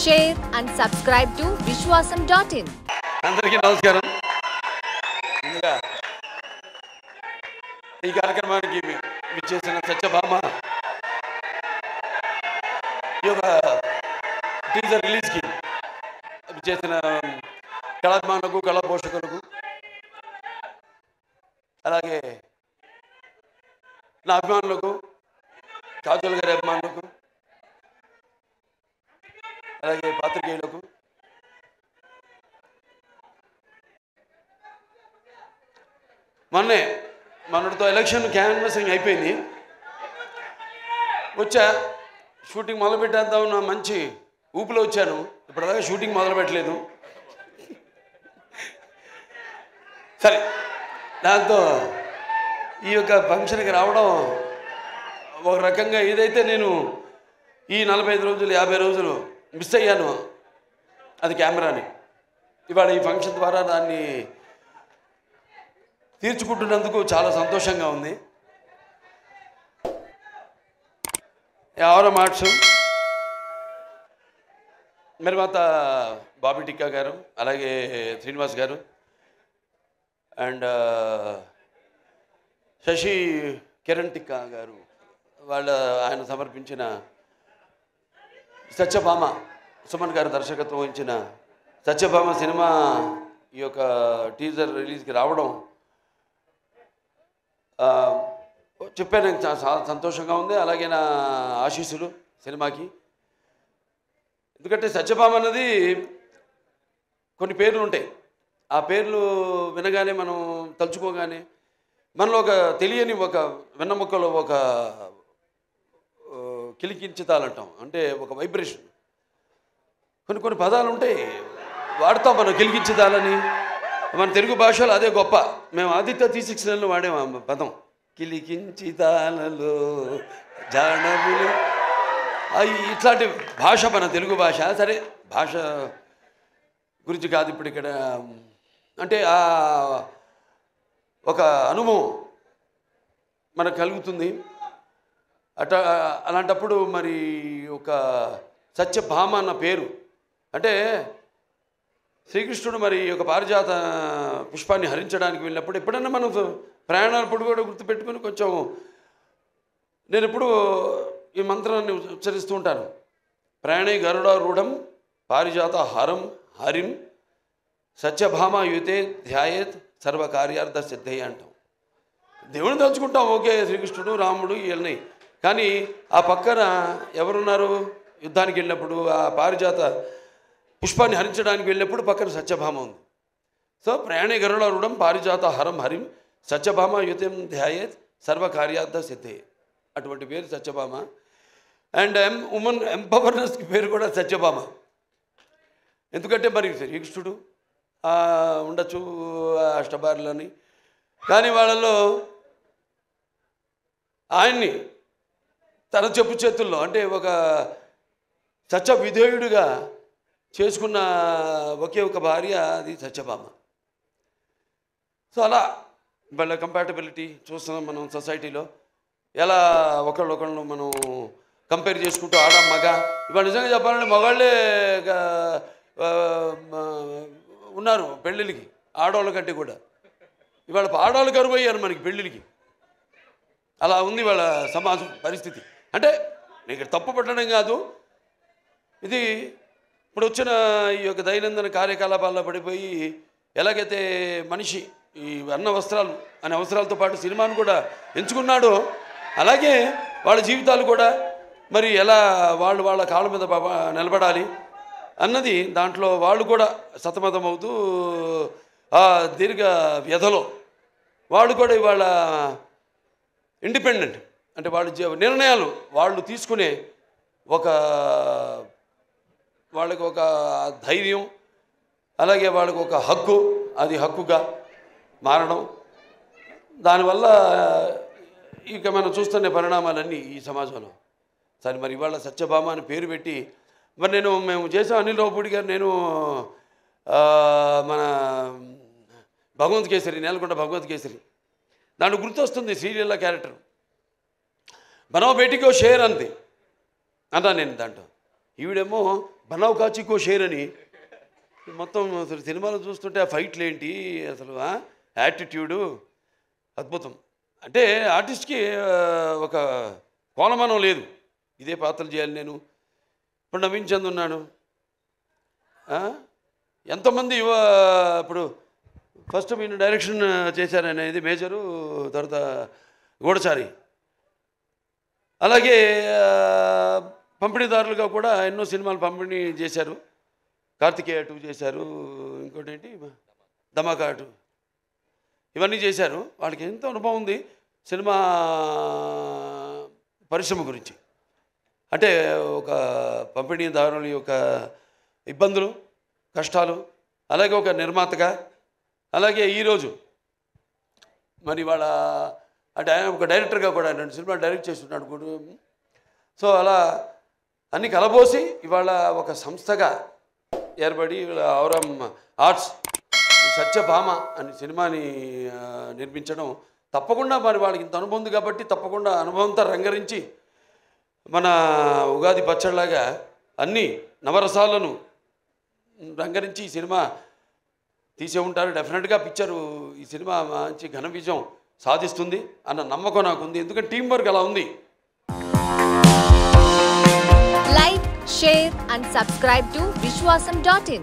share and subscribe to Vishwasam.in. అందరికీ నమస్కారం. ముందుగా ఈ కార్యక్రమానికి విచ్చేసిన సత్యభామ ఈ యొక్క టీజర్ రిలీజ్కి విచ్చేసిన కళాభిమానులకు కళా పోషకులకు అలాగే నా అభిమానులకు కాజోల్ గారి అభిమానులకు అలాగే పాత్రికేయులకు మొన్నటితో ఎలక్షన్ క్యాన్వాసింగ్ అయిపోయింది. వచ్చా షూటింగ్ మొదలుపెట్టేద్దాం నా మంచి ఊపిలో వచ్చాను. ఇప్పటిదాకా షూటింగ్ మొదలుపెట్టలేదు. సరే, దాంతో ఈ యొక్క ఫంక్షన్కి రావడం ఒక రకంగా ఏదైతే నేను ఈ 45 రోజులు 50 రోజులు మిస్ అయ్యాను అది కెమెరాని, ఇవాళ ఈ ఫంక్షన్ ద్వారా దాన్ని తీర్చుకుంటున్నందుకు చాలా సంతోషంగా ఉంది. ఎవరో మార్చు నిర్మాత బాబీ టిక్కా గారు, అలాగే శ్రీనివాస్ గారు అండ్ శశి కిరణ్ టిక్కా గారు ఆయన సమర్పించిన సత్యభామ, సుమన్ గారు దర్శకత్వం వహించిన సత్యభామ సినిమా ఈ యొక్క టీజర్ రిలీజ్కి రావడం చెప్పాను, చాలా సంతోషంగా ఉంది. అలాగే నా ఆశీస్సులు సినిమాకి. ఎందుకంటే సత్యభామ అన్నది కొన్ని పేర్లు ఉంటాయి. ఆ పేర్లు వినగానే మనం తలుచుకోగానే మనలో ఒక తెలియని ఒక వెన్నముక్కలో ఒక కిలికించుతాలంటాం, అంటే ఒక వైబ్రేషన్. కొన్ని పదాలు ఉంటాయి వాడతాం మనం, కిలికించుతాలని. మన తెలుగు భాషలో అదే గొప్ప. మేము ఆదిత్య తీసిక్స్లలో వాడేము పదం, కిలికించితాలలో జానవులు. ఇట్లాంటి భాష మన తెలుగు భాష. సరే, భాష గురించి కాదు ఇప్పుడు ఇక్కడ. అంటే ఒక అనుభవం మనకు కలుగుతుంది. అలాంటప్పుడు మరి ఒక సత్యభామ అన్న పేరు అంటే శ్రీకృష్ణుడు మరి ఒక పారిజాత పుష్పాన్ని హరించడానికి వెళ్ళినప్పుడు ఎప్పుడైనా మనం ప్రయాణాలప్పుడు కూడా గుర్తుపెట్టుకుని కొంచెం నేను ఎప్పుడు ఈ మంత్రాన్ని ఉచ్చరిస్తూ ఉంటాను. ప్రయాణే గరుడారూఢం పారిజాత హరం హరిం సత్యభామ యుతే ధ్యాయేత్ సర్వకార్యార్థ సిద్ధయ్య అంటాం. దేవుని తలుచుకుంటాం, ఓకే, శ్రీకృష్ణుడు రాముడు ఇవన్నీ. కానీ ఆ పక్కన ఎవరున్నారు? యుద్ధానికి వెళ్ళినప్పుడు ఆ పారిజాత పుష్పాన్ని హరించడానికి వెళ్ళినప్పుడు పక్కన సత్యభామ ఉంది. సో ప్రయాణే గరుడారూఢం పారిజాత హరం హరిం సత్యభామ యుతం ధ్యాయేత్ సర్వకార్యార్థ సిద్ధే. అటువంటి పేరు సత్యభామ. అండ్ ఉమెన్ ఎంపవర్నెస్కి పేరు కూడా సత్యభామ. ఎందుకంటే మరి శ్రీకృష్ణుడు ఉండొచ్చు అష్టభార్యలని, కానీ వాళ్ళలో ఆయన్ని తన చెప్పు చేతుల్లో అంటే ఒక సత్య విధేయుడిగా చేసుకున్న ఒకే ఒక భార్య, అది సత్యభామ. సో అలా వాళ్ళ కంపాటబిలిటీ చూస్తున్నాం మనం సొసైటీలో. ఎలా ఒకళ్ళొకళ్ళు మనం కంపేర్ చేసుకుంటూ ఆడ మగ. ఇవాళ నిజంగా చెప్పాలంటే మగాళ్ళే ఉన్నారు పెళ్ళిళ్ళకి ఆడవాళ్ళ కంటే కూడా. ఇవాళ ఆడవాళ్ళు కరువు అయ్యారు మనకి పెళ్ళిళ్ళకి. అలా ఉంది వాళ్ళ సమాజం పరిస్థితి. అంటే ఇక్కడ తప్పు పట్టడం కాదు, ఇది ఇప్పుడు వచ్చిన ఈ యొక్క దైనందిన కార్యకలాపాల్లో పడిపోయి ఎలాగైతే మనిషి ఈ అన్న వస్త్రాలు అనే అవసరాలతో పాటు సినిమాను కూడా ఎంచుకున్నాడో, అలాగే వాళ్ళ జీవితాలు కూడా మరి ఎలా వాళ్ళ కాళ్ళ మీద నిలబడాలి అన్నది దాంట్లో వాళ్ళు కూడా సతమతం అవుతూ ఆ దీర్ఘ వ్యధలో వాళ్ళు కూడా ఇవాళ ఇండిపెండెంట్ అంటే వాళ్ళ నిర్ణయాలు వాళ్ళు తీసుకునే వాళ్ళకి ఒక ధైర్యం, అలాగే వాళ్ళకి ఒక హక్కు, అది హక్కుగా మారడం. దానివల్ల ఇక మనం చూస్తున్న పరిణామాలన్నీ ఈ సమాజంలో. సరే, మరి ఇవాళ సత్యభామ అని పేరు పెట్టి మరి మేము చేసాం. అనిల్ రావుపూడి గారు, నేను మన భగవంత్ కేసరి, నేలకొండ భగవంత్ కేసరి, దాంట్లో గుర్తొస్తుంది సీరియల్లో క్యారెక్టర్ బనో బేటీకో షేర్ అంది అన్నా నేను. దాంట్లో ఈవిడేమో బనావ్ కాచికో షేర్ అని మొత్తం అసలు సినిమాలో చూస్తుంటే ఆ ఫైట్లు ఏంటి అసలు యాటిట్యూడు అద్భుతం. అంటే ఆర్టిస్ట్కి ఒక కోలమానం లేదు, ఇదే పాత్రలు చేయాలి నేను. ఇప్పుడు నవీన్ చంద్ ఉన్నాడు, ఎంతోమంది ఇప్పుడు ఫస్ట్ మీరు డైరెక్షన్ చేశారనేది మేజరు, తర్వాత గూఢచారి. అలాగే పంపిణీదారులుగా కూడా ఎన్నో సినిమాలు పంపిణీ చేశారు. కార్తికేయ 2 చేశారు, ఇంకోటి ఏంటి ధమాకా 2, ఇవన్నీ చేశారు. వాళ్ళకి ఎంతో అనుభవం ఉంది సినిమా పరిశ్రమ గురించి. అంటే ఒక పంపిణీదారుల యొక్క ఇబ్బందులు, కష్టాలు, అలాగే ఒక నిర్మాతగా, అలాగే ఈరోజు మరి వాళ్ళ అంటే ఆయన ఒక డైరెక్టర్గా కూడా 2 సినిమాలు డైరెక్ట్ చేస్తున్నాడు కూడా. సో అలా అన్ని కలబోసి ఇవాళ ఒక సంస్థగా ఏర్పడి ఔరం ఆర్ట్స్ సత్యభామ అనే సినిమాని నిర్మించడం తప్పకుండా మరి వాళ్ళకి ఇంత అనుభవం ఉంది కాబట్టి తప్పకుండా అనుభవంతో రంగరించి మన ఉగాది పచ్చడిలాగా అన్ని నవరసాలను రంగరించి ఈ సినిమా తీసే ఉంటారు. డెఫినెట్గా పిక్చరు ఈ సినిమా మంచి ఘన విజయం సాధిస్తుంది అన్న నమ్మకం నాకు ఉంది, ఎందుకంటే టీం వర్క్ అలా ఉంది. Like, share and subscribe to Vishwasam.in.